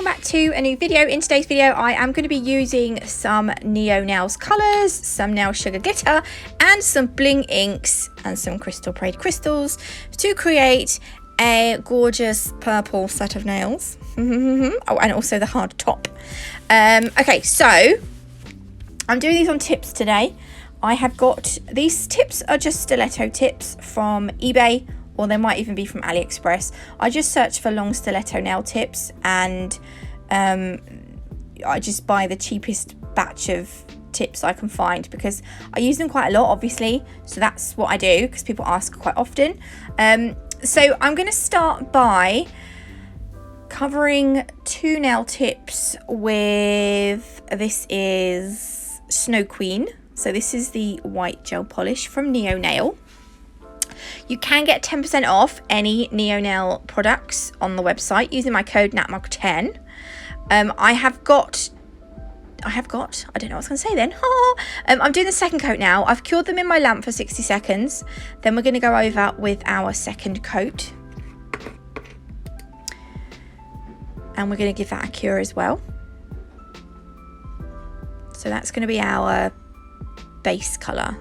welcome back to a new video. In today's video I am going to be using some Neo Nails colours, some Nail Sugar glitter and some bling inks and some crystal braid crystals to create a gorgeous purple set of nails. Oh, and also the hard top. Okay, so I'm doing these on tips today. I have got, these tips are just stiletto tips from eBay, or they might even be from AliExpress. I just search for long stiletto nail tips and I just buy the cheapest batch of tips I can find because I use them quite a lot, obviously. So that's what I do because people ask quite often. So I'm going to start by covering two nail tips with, this is Snow Queen. So this is the white gel polish from Neo Nail. You can get 10% off any Neo Nail products on the website using my code NATMUG10. I don't know what I was going to say then. I'm doing the second coat now. I've cured them in my lamp for 60 seconds. Then we're going to go over with our second coat. And we're going to give that a cure as well. So that's going to be our base colour.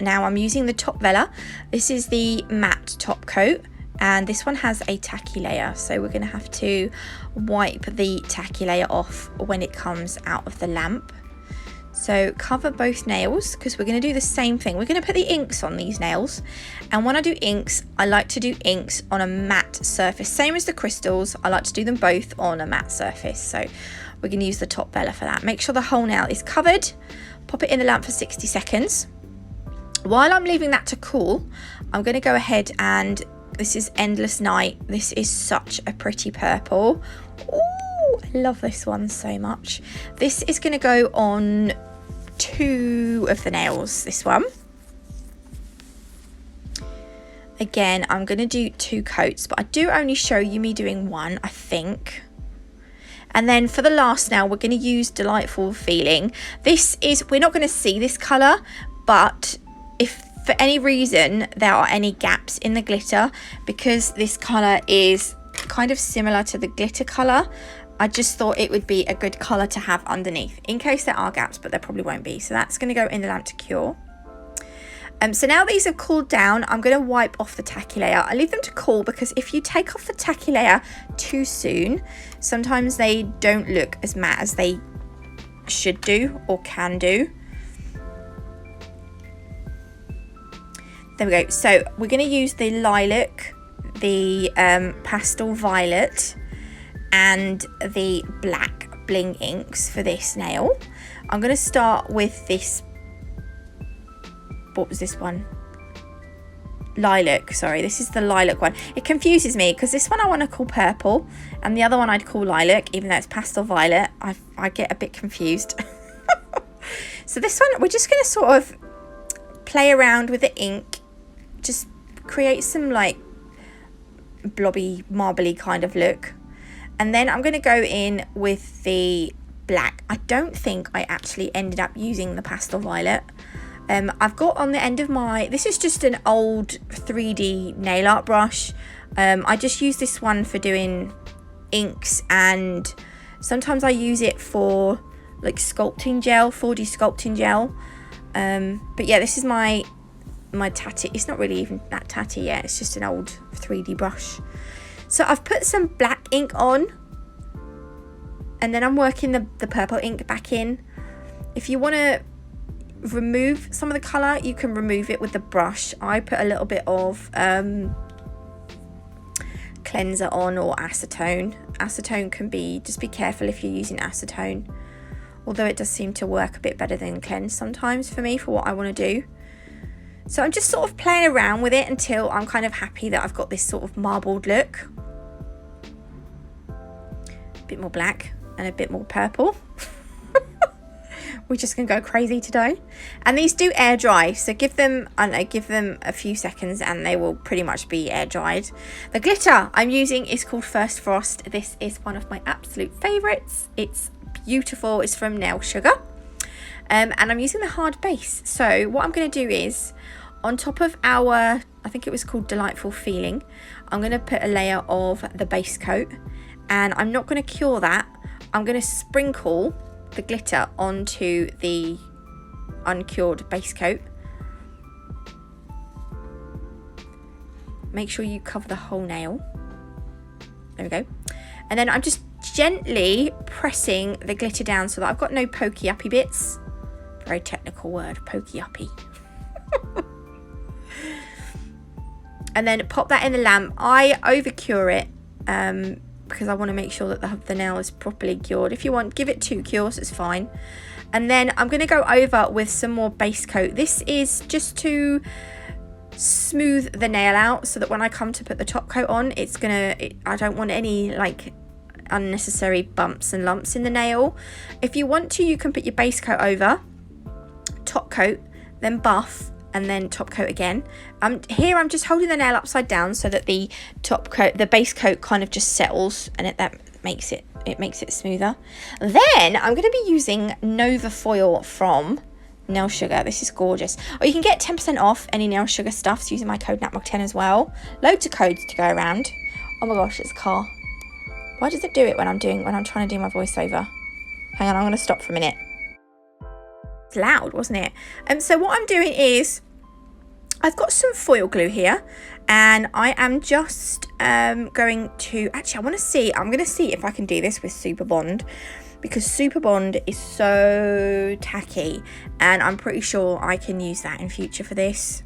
Now I'm using the top vela. This is the matte top coat and this one has a tacky layer, so we're going to have to wipe the tacky layer off when it comes out of the lamp. So cover both nails because we're going to do the same thing. We're going to put the inks on these nails, and when I do inks I like to do inks on a matte surface, same as the crystals. I like to do them both on a matte surface, so we're going to use the top vela for that. Make sure the whole nail is covered. Pop it in the lamp for 60 seconds. While I'm leaving that to cool, I'm going to go ahead and, this is Endless Night. This is such a pretty purple. Ooh, I love this one so much. This is going to go on two of the nails, this one. Again, I'm going to do two coats, but I do only show you me doing one, I think. And then for the last nail, we're going to use Delightful Feeling. This is, we're not going to see this colour, but if for any reason there are any gaps in the glitter, because this colour is kind of similar to the glitter colour, I just thought it would be a good colour to have underneath in case there are gaps, but there probably won't be. So that's going to go in the lamp to cure. So now these have cooled down, I'm going to wipe off the tacky layer. I leave them to cool because if you take off the tacky layer too soon, sometimes they don't look as matte as they should do or can do. There we go. So we're going to use the lilac, the pastel violet and the black bling inks for this nail. I'm going to start with this, what was this one? Lilac, sorry, this is the lilac one. It confuses me because this one I want to call purple and the other one I'd call lilac, even though it's pastel violet. I get a bit confused. So this one, we're just going to sort of play around with the ink, just create some like blobby, marbly kind of look. And then I'm going to go in with the black. I don't think I actually ended up using the pastel violet. I've got on the end of my, this is just an old 3D nail art brush. I just use this one for doing inks, and sometimes I use it for like sculpting gel, 4D sculpting gel. But yeah, this is my tatty. It's not really even that tatty yet, it's just an old 3D brush. So I've put some black ink on and then I'm working the purple ink back in. If you want to remove some of the colour, you can remove it with the brush. I put a little bit of cleanser on, or acetone. Acetone can be, just be careful if you're using acetone, although it does seem to work a bit better than cleanse sometimes for me, for what I want to do. So I'm just sort of playing around with it until I'm kind of happy that I've got this sort of marbled look. A bit more black and a bit more purple. We're just gonna go crazy today. And these do air dry, so give them a few seconds and they will pretty much be air dried. The glitter I'm using is called First Frost. This is one of my absolute favorites. It's beautiful. It's from Nail Sugar. And I'm using the hard base. So what I'm going to do is, on top of our, I think it was called Delightful Feeling, I'm going to put a layer of the base coat, and I'm not going to cure that. I'm going to sprinkle the glitter onto the uncured base coat. Make sure you cover the whole nail. There we go. And then I'm just gently pressing the glitter down so that I've got no pokey uppy bits. Very technical word, pokey uppy. And then pop that in the lamp. I over cure it because I want to make sure that the nail is properly cured. If you want, give it 2 cures, it's fine. And then I'm going to go over with some more base coat. This is just to smooth the nail out so that when I come to put the top coat on, I don't want any like unnecessary bumps and lumps in the nail. If you want to, you can put your base coat over, top coat, then buff, and then top coat again. Here I'm just holding the nail upside down so that the base coat kind of just settles, and that makes it smoother. Then I'm going to be using Nova Foil from Nail Sugar. This is gorgeous. Or you can get 10% off any Nail Sugar stuffs using my code NATMUG10 as well. Loads of codes to go around. Oh my gosh, it's a car. Why does it do it when I'm trying to do my voiceover? Hang on, I'm going to stop for a minute. It's loud, wasn't it? So what I'm doing is I've got some foil glue here, and I am just going to I'm going to see if I can do this with Super Bond, because Super Bond is so tacky, and I'm pretty sure I can use that in future for this.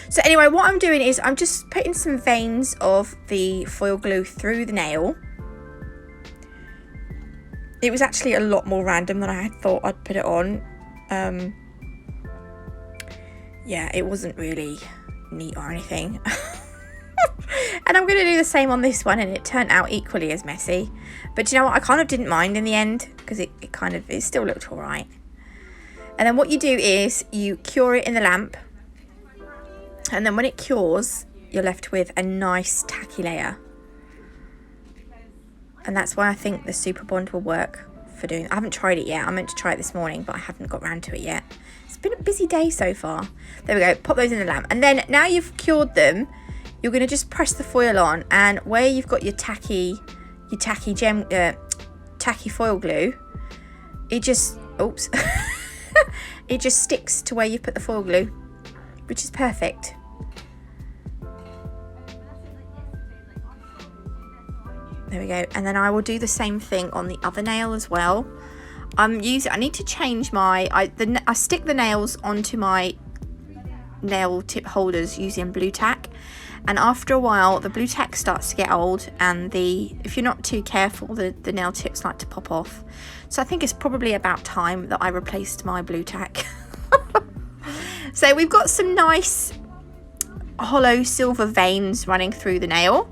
So anyway, what I'm doing is I'm just putting some veins of the foil glue through the nail. It was actually a lot more random than I had thought I'd put it on. Yeah, it wasn't really neat or anything. And I'm going to do the same on this one, and it turned out equally as messy. But you know what? I kind of didn't mind in the end, because it still looked all right. And then what you do is you cure it in the lamp. And then when it cures, you're left with a nice tacky layer. And that's why I think the Super Bond will work for doing. I haven't tried it yet. I meant to try it this morning, but I haven't got round to it yet. It's been a busy day so far. There we go. Pop those in the lamp. And then now you've cured them, you're going to just press the foil on, and where you've got your tacky foil glue, it just it just sticks to where you put the foil glue, which is perfect. There we go. And then I will do the same thing on the other nail as well. I need to change I stick the nails onto my nail tip holders using blue tack, and after a while the blue tack starts to get old, and if you're not too careful, the nail tips like to pop off. So I think it's probably about time that I replaced my blue tack. So we've got some nice hollow silver veins running through the nail,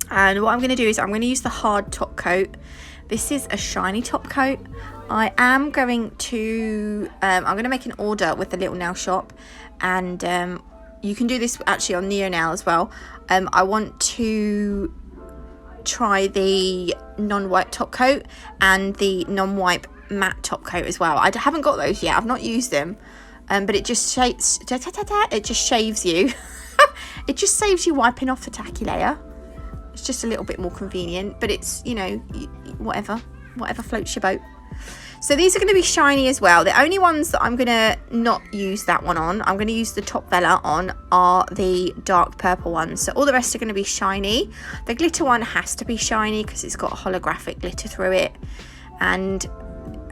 and what I'm going to do is I'm going to use the hard top coat. This is a shiny top coat. I am going to make an order with the little nail shop, and you can do this actually on Neo Nail as well. I want to try the non-wipe top coat and the non-wipe matte top coat as well. I haven't got those yet. I've not used them, but it just shaves you. It just saves you wiping off the tacky layer. It's just a little bit more convenient, but it's, you know, whatever floats your boat. So these are going to be shiny as well. The only ones that I'm going to not use that one on, I'm going to use the top vella on, are the dark purple ones. So all the rest are going to be shiny. The glitter one has to be shiny because it's got holographic glitter through it. And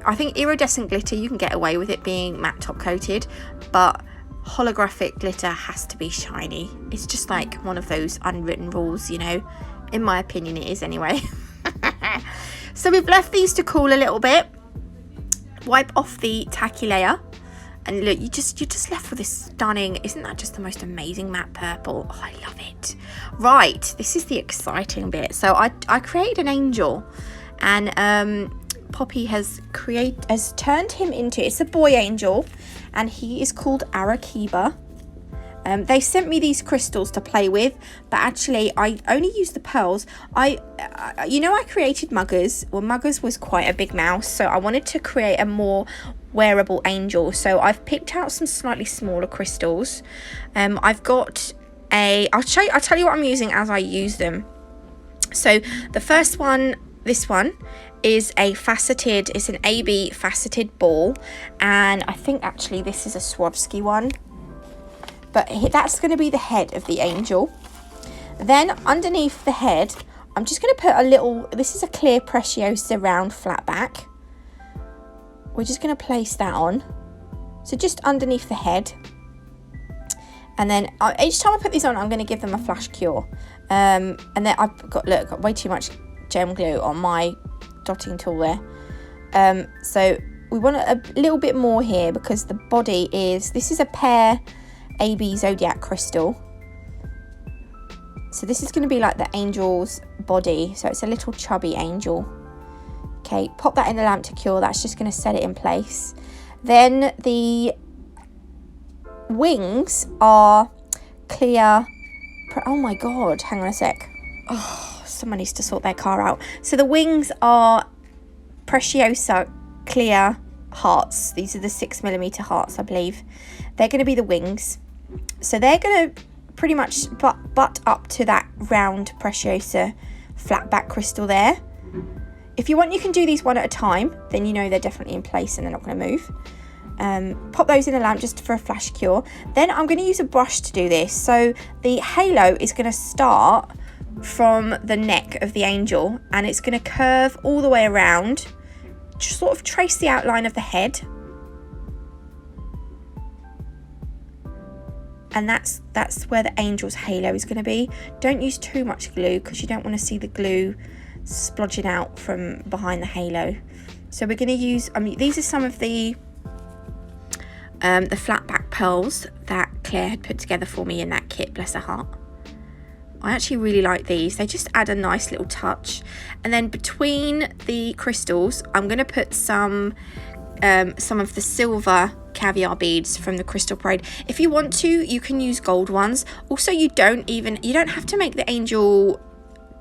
I think iridescent glitter, you can get away with it being matte top coated, but holographic glitter has to be shiny. It's just like one of those unwritten rules, you know. In my opinion, it is anyway. So we've left these to cool a little bit. Wipe off the tacky layer, and look, you're just left with this stunning, isn't that just the most amazing matte purple? Oh, I love it. Right, this is the exciting bit. So I created an angel, and Poppy has turned him into, it's a boy angel, and he is called Arakiba. They sent me these crystals to play with, but actually I only used the pearls. I created Muggers. Well, Muggers was quite a big mouse, so I wanted to create a more wearable angel. So I've picked out some slightly smaller crystals. I've got I'll tell you what I'm using as I use them. So the first one, this one, is it's an AB faceted ball, and I think actually this is a Swarovski one, but that's going to be the head of the angel. Then underneath the head, I'm just going to put a little, this is a clear Preciosa round flat back. We're just going to place that on, so just underneath the head. And then each time I put these on, I'm going to give them a flash cure. And then I've got way too much gem glue on my dotting tool there. So we want a little bit more here, because the body this is a pear AB zodiac crystal. So this is going to be like the angel's body. So it's a little chubby angel. Okay, pop that in the lamp to cure. That's just going to set it in place. Then the wings are clear. Oh my god, hang on a sec. Oh, someone needs to sort their car out. So the wings are Preciosa clear hearts. These are the 6mm hearts, I believe. They're going to be the wings. So they're going to pretty much butt up to that round Preciosa flat back crystal there. If you want, you can do these one at a time, then you know they're definitely in place and they're not going to move. Pop those in the lamp just for a flash cure. Then I'm going to use a brush to do this. So the halo is going to start from the neck of the angel, and it's going to curve all the way around, just sort of trace the outline of the head. And that's where the angel's halo is going to be. Don't use too much glue, because you don't want to see the glue splodging out from behind the halo. So we're going to use, these are some of the flat back pearls that Claire had put together for me in that kit, bless her heart. I actually really like these. They just add a nice little touch. And then between the crystals, I'm going to put some of the silver caviar beads from the Crystal Parade. If you want to, you can use gold ones. Also, you don't have to make the angel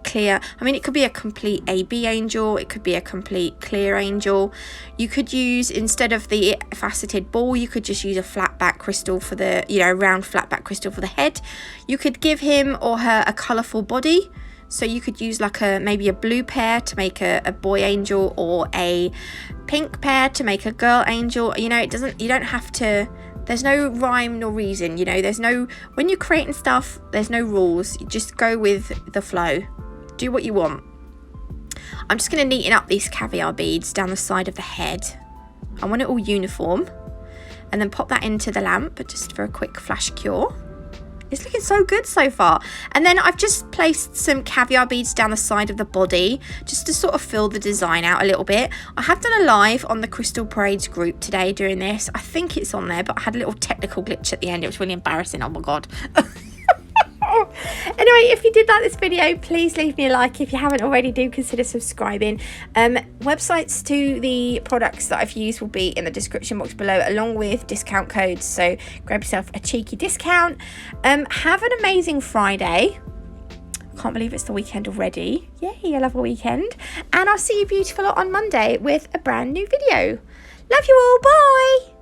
clear. It could be a complete AB angel, it could be a complete clear angel. You could use, instead of the faceted ball, you could just use a flat back crystal for the, round flat back crystal for the head. You could give him or her a colourful body. So you could use like maybe a blue pair to make a boy angel, or a pink pair to make a girl angel. You don't have to, there's no rhyme nor reason, when you're creating stuff, there's no rules. You just go with the flow. Do what you want. I'm just going to neaten up these caviar beads down the side of the head. I want it all uniform. And then pop that into the lamp just for a quick flash cure. It's looking so good so far. And then I've just placed some caviar beads down the side of the body, just to sort of fill the design out a little bit. I have done a live on the Crystal Parades group today doing this. I think it's on there, but I had a little technical glitch at the end. It was really embarrassing. Oh my god. Anyway, if you did like this video, please leave me a like. If you haven't already, do consider subscribing. Websites to the products that I've used will be in the description box below, along with discount codes, so grab yourself a cheeky discount. Have an amazing Friday. I can't believe it's the weekend already. Yay, I love a weekend. And I'll see you beautiful on Monday with a brand new video. Love you all, bye.